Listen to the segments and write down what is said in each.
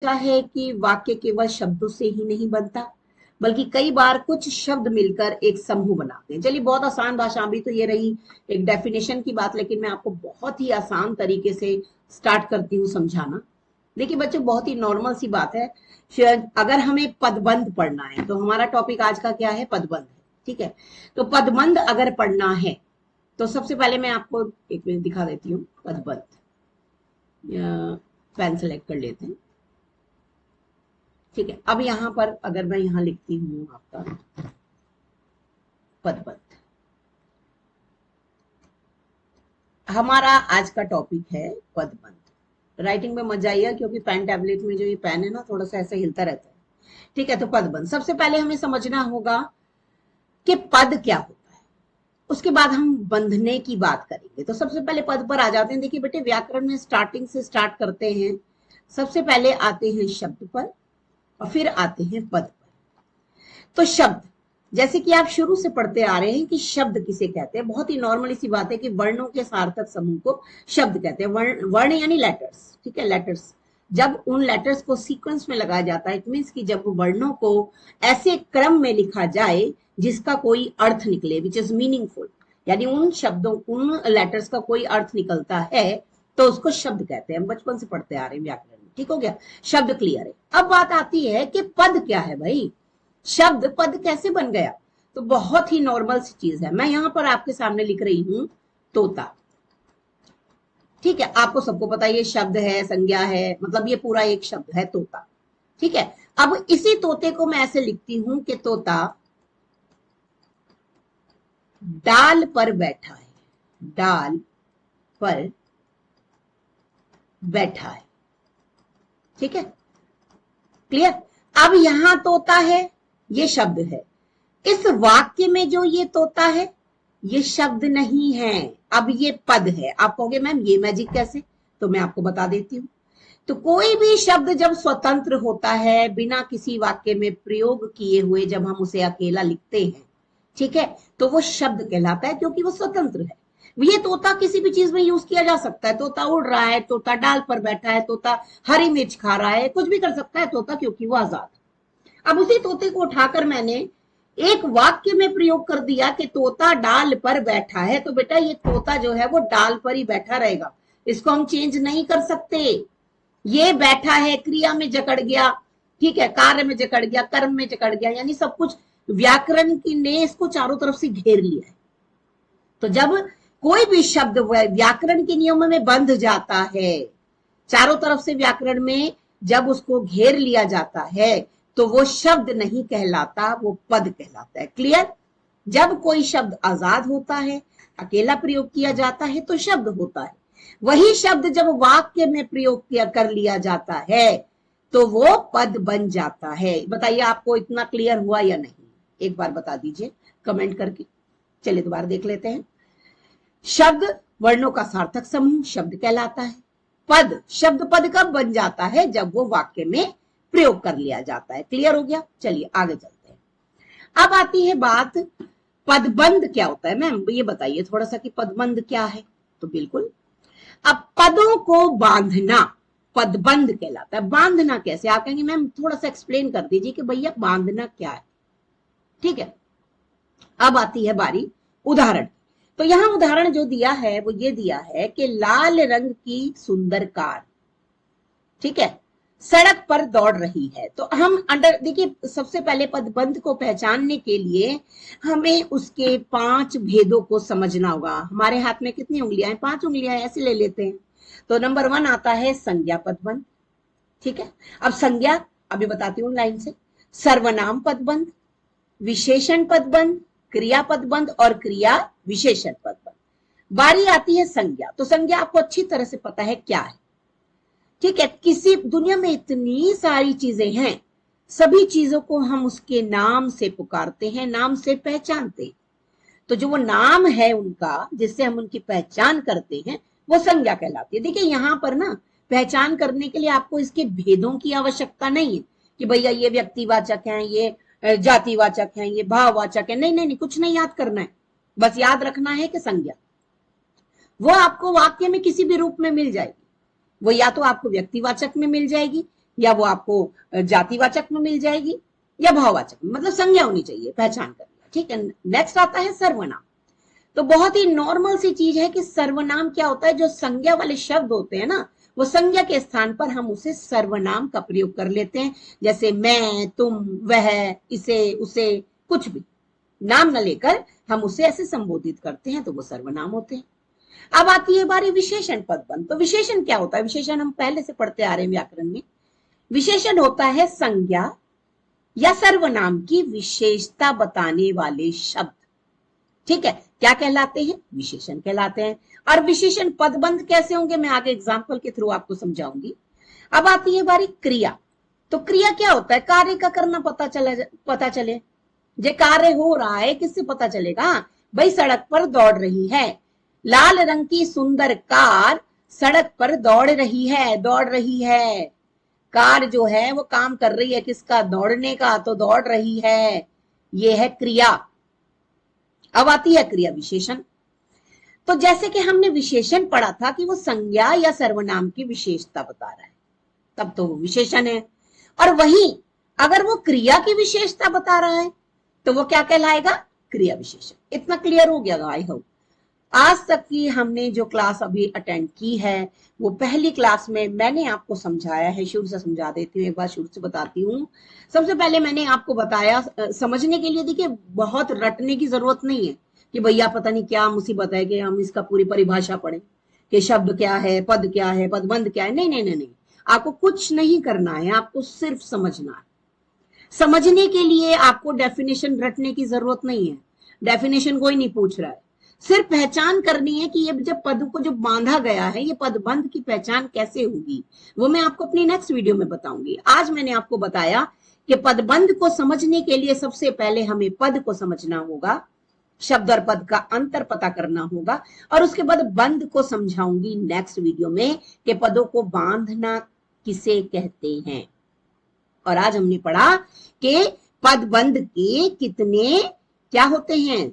है कि वाक्य केवल शब्दों से ही नहीं बनता, बल्कि कई बार कुछ शब्द मिलकर एक समूह बनाते हैं। चलिए, बहुत आसान भाषा भी तो ये रही एक डेफिनेशन की बात, लेकिन मैं आपको बहुत ही आसान तरीके से स्टार्ट करती हूँ समझाना। देखिए बच्चों, बहुत ही नॉर्मल सी बात है। अगर हमें पदबंध पढ़ना है तो हमारा टॉपिक आज का क्या है? पदबंध है। ठीक है, तो पदबंध अगर पढ़ना है तो सबसे पहले मैं आपको एक मिनट दिखा देती हूँ पदबंध। पेन सेलेक्ट कर लेते हैं। ठीक है, अब यहां पर अगर मैं यहां लिखती हूं आपका पदबंध, हमारा आज का टॉपिक है पदबंध। राइटिंग में मजा आइए, क्योंकि पेन टैबलेट में जो ये पेन है ना, थोड़ा सा ऐसे हिलता रहता है। ठीक है, तो पदबंध सबसे पहले हमें समझना होगा कि पद क्या होता है, उसके बाद हम बंधने की बात करेंगे। तो सबसे पहले पद पर आ जाते हैं। देखिए बेटे, व्याकरण में स्टार्टिंग से स्टार्ट करते हैं। सबसे पहले आते हैं शब्द पर और फिर आते हैं पद पर। तो शब्द, जैसे कि आप शुरू से पढ़ते आ रहे हैं कि शब्द किसे कहते हैं। बहुत ही नॉर्मल सी बात है कि वर्णों के सार्थक समूह को शब्द कहते हैं। वर्ण यानी लेटर्स। ठीक है, लेटर्स। जब उन लेटर्स को सीक्वेंस में लगाया जाता है, इट मीन्स कि जब वर्णों को ऐसे क्रम में लिखा जाए जिसका कोई अर्थ निकले, विच इज मीनिंगफुल, यानी उन शब्दों, उन लेटर्स का कोई अर्थ निकलता है, तो उसको शब्द कहते हैं। हम बचपन से पढ़ते आ रहे हैं व्याकरण में। ठीक हो गया, शब्द क्लियर है। अब बात आती है कि पद क्या है भाई, शब्द पद कैसे बन गया? तो बहुत ही नॉर्मल सी चीज है। मैं यहां पर आपके सामने लिख रही हूं तोता। ठीक है, आपको सबको पता है ये शब्द है, संज्ञा है, मतलब ये पूरा एक शब्द है तोता। ठीक है, अब इसी तोते को मैं ऐसे लिखती हूं कि तोता डाल पर बैठा है, डाल पर बैठा है। ठीक है, क्लियर। अब यहां तोता है, ये शब्द है। इस वाक्य में जो ये तोता है, ये शब्द नहीं है, अब ये पद है। आप कहोगे मैम ये मैजिक कैसे? तो मैं आपको बता देती हूं। तो कोई भी शब्द जब स्वतंत्र होता है, बिना किसी वाक्य में प्रयोग किए हुए, जब हम उसे अकेला लिखते हैं, ठीक है, तो वो शब्द कहलाता है, क्योंकि वो स्वतंत्र है। ये तोता किसी भी चीज में यूज किया जा सकता है। तोता उड़ रहा है, तोता डाल पर बैठा है, तोता हरी मिर्च खा रहा है, कुछ भी कर सकता है तोता, क्योंकि वो आजाद है। अब उसी तोते को उठाकर मैंने एक वाक्य में प्रयोग कर दिया कि तोता डाल पर बैठा है, तो बेटा ये तोता जो है वो डाल पर ही बैठा रहेगा, इसको हम चेंज नहीं कर सकते। ये बैठा है क्रिया में जकड़ गया, ठीक है, कार्य में जकड़ गया, कर्म में जकड़ गया, यानी सब कुछ व्याकरण की ने इसको चारों तरफ से घेर लिया है। तो जब कोई भी शब्द व्याकरण के नियमों में बंध जाता है, चारों तरफ से व्याकरण में जब उसको घेर लिया जाता है, तो वो शब्द नहीं कहलाता, वो पद कहलाता है। क्लियर। जब कोई शब्द आजाद होता है, अकेला प्रयोग किया जाता है, तो शब्द होता है। वही शब्द जब वाक्य में प्रयोग किया कर लिया जाता है, तो वो पद बन जाता है। बताइए आपको इतना क्लियर हुआ या नहीं? एक बार बता दीजिए कमेंट करके। चलिए दोबारा देख लेते हैं। शब्द वर्णों का सार्थक समूह शब्द कहलाता है। पद, शब्द पद कब बन जाता है? जब वो वाक्य में प्रयोग कर लिया जाता है। क्लियर हो गया? चलिए आगे चलते हैं। अब आती है बात, पदबंध क्या होता है? मैम ये बताइए थोड़ा सा कि पदबंध क्या है। तो बिल्कुल, अब पदों को बांधना पदबंध कहलाता है। बांधना कैसे? आप कहेंगे मैम थोड़ा सा एक्सप्लेन कर दीजिए कि भैया बांधना क्या है। ठीक है, अब आती है बारी उदाहरण। तो यहां उदाहरण जो दिया है वो ये दिया है कि लाल रंग की सुंदर कार, ठीक है, सड़क पर दौड़ रही है। तो हम अंडर, देखिए सबसे पहले पदबंध को पहचानने के लिए हमें उसके 5 भेदों को समझना होगा। हमारे हाथ में कितनी उंगलियां हैं? 5 उंगलियां हैं, ऐसे ले लेते हैं। तो नंबर 1 आता है संज्ञा पदबंध। ठीक है, अब संज्ञा अभी बताती हूँ लाइन से। सर्वनाम पदबंध, विशेषण पदबंध, क्रिया पदबंध और क्रिया विशेषण पदबंध। बारी आती है संज्ञा। तो संज्ञा आपको अच्छी तरह से पता है क्या है। ठीक है, किसी दुनिया में इतनी सारी चीजें हैं, सभी चीजों को हम उसके नाम से पुकारते हैं, नाम से पहचानते हैं। तो जो वो नाम है उनका, जिससे हम उनकी पहचान करते हैं, वो संज्ञा कहलाती है। देखिए यहां पर ना, पहचान करने के लिए आपको इसके भेदों की आवश्यकता नहीं है कि भैया ये व्यक्तिवाचक हैं, ये जातिवाचक हैं, ये भाववाचक है। नहीं नहीं नहीं, कुछ नहीं याद करना है। बस याद रखना है कि संज्ञा वो आपको वाक्य में किसी भी रूप में मिल जाएगी। वो या तो आपको व्यक्तिवाचक में मिल जाएगी, या वो आपको जातिवाचक में मिल जाएगी या भाववाचक में, मतलब संज्ञा होनी चाहिए, पहचान कर लिया। ठीक है, नेक्स्ट आता है सर्वनाम। तो बहुत ही नॉर्मल सी चीज है कि सर्वनाम क्या होता है, जो संज्ञा वाले शब्द होते हैं ना, वो संज्ञा के स्थान पर हम उसे सर्वनाम का प्रयोग कर लेते हैं। जैसे मैं, तुम, वह, इसे, उसे, कुछ भी नाम न लेकर हम उसे ऐसे संबोधित करते हैं, तो वो सर्वनाम होते हैं। अब आती है बारी विशेषण पदबंध। तो विशेषण क्या होता है? विशेषण हम पहले से पढ़ते आ रहे हैं व्याकरण में। विशेषण होता है संज्ञा या सर्वनाम की विशेषता बताने वाले शब्द। ठीक है, क्या कहलाते हैं? विशेषण कहलाते हैं। और विशेषण पदबंध कैसे होंगे, मैं आगे एग्जाम्पल के थ्रू आपको समझाऊंगी। अब आती है बारी क्रिया। तो क्रिया क्या होता है? कार्य का करना पता चले। जे कार्य हो रहा है, किससे पता चलेगा? भाई सड़क पर दौड़ रही है, लाल रंग की सुंदर कार सड़क पर दौड़ रही है। कार जो है वो काम कर रही है, किसका? दौड़ने का, तो दौड़ रही है। ये है क्रिया। अब आती है क्रिया विशेषण। तो जैसे कि हमने विशेषण पढ़ा था कि वो संज्ञा या सर्वनाम की विशेषता बता रहा है, तब तो वो विशेषण है। और वहीं अगर वो क्रिया की विशेषता बता रहा है तो वो क्या कहलाएगा? क्रिया विशेषण। इतना क्लियर हो गया? आई होप आज तक की हमने जो क्लास अभी अटेंड की है, वो पहली क्लास में मैंने आपको समझाया है। शुरू से समझा देती हूँ, एक बार शुरू से बताती हूँ। सबसे पहले मैंने आपको बताया, समझने के लिए देखिए बहुत रटने की जरूरत नहीं है कि भैया पता नहीं क्या मुसीबत है कि हम इसका पूरी परिभाषा पढ़ें कि शब्द क्या है, पद क्या है, पदबंध क्या है। नहीं नहीं नहीं नहीं, आपको कुछ नहीं करना है, आपको सिर्फ समझना है। समझने के लिए आपको डेफिनेशन रटने की जरूरत नहीं है, डेफिनेशन कोई नहीं पूछ रहा है। सिर्फ पहचान करनी है कि ये जब पद को जो बांधा गया है, ये पदबंध की पहचान कैसे होगी, वो मैं आपको अपनी नेक्स्ट वीडियो में बताऊंगी। आज मैंने आपको बताया कि पदबंध को समझने के लिए सबसे पहले हमें पद को समझना होगा, शब्द और पद का अंतर पता करना होगा, और उसके बाद बंध को समझाऊंगी नेक्स्ट वीडियो में कि पदों को बांधना किसे कहते हैं। और आज हमने पढ़ा कि पदबंध के कितने क्या होते हैं,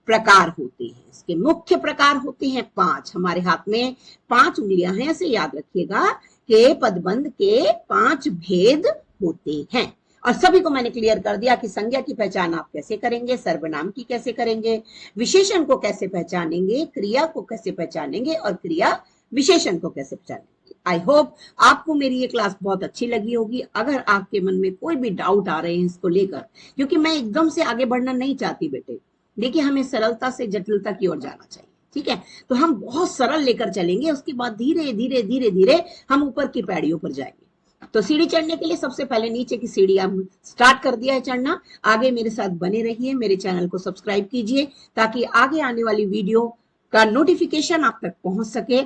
प्रकार होते हैं। इसके मुख्य प्रकार होते हैं 5। हमारे हाथ में 5 उंगलियां हैं, ऐसे याद रखिएगा कि पदबंध के 5 भेद होते हैं। और सभी को मैंने क्लियर कर दिया कि संज्ञा की पहचान आप कैसे करेंगे, सर्वनाम की कैसे करेंगे, विशेषण को कैसे पहचानेंगे, क्रिया को कैसे पहचानेंगे और क्रिया विशेषण को कैसे पहचानेंगे। आई होप आपको मेरी ये क्लास बहुत अच्छी लगी होगी। अगर आपके मन में कोई भी डाउट आ रहे हैं इसको लेकर, क्योंकि मैं एकदम से आगे बढ़ना नहीं चाहती बेटे, देखिए हमें सरलता से जटिलता की ओर जाना चाहिए। ठीक है, तो हम बहुत सरल लेकर चलेंगे, उसके बाद धीरे धीरे धीरे धीरे हम ऊपर की पैड़ियों पर जाएंगे। तो सीढ़ी चढ़ने के लिए सबसे पहले नीचे की सीढ़ी हम स्टार्ट कर दिया है चढ़ना। आगे मेरे साथ बने रहिए, मेरे चैनल को सब्सक्राइब कीजिए ताकि आगे आने वाली वीडियो का नोटिफिकेशन आप तक पहुंच सके।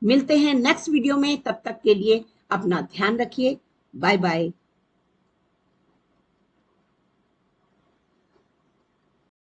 मिलते हैं नेक्स्ट वीडियो में, तब तक के लिए अपना ध्यान रखिए। Bye bye.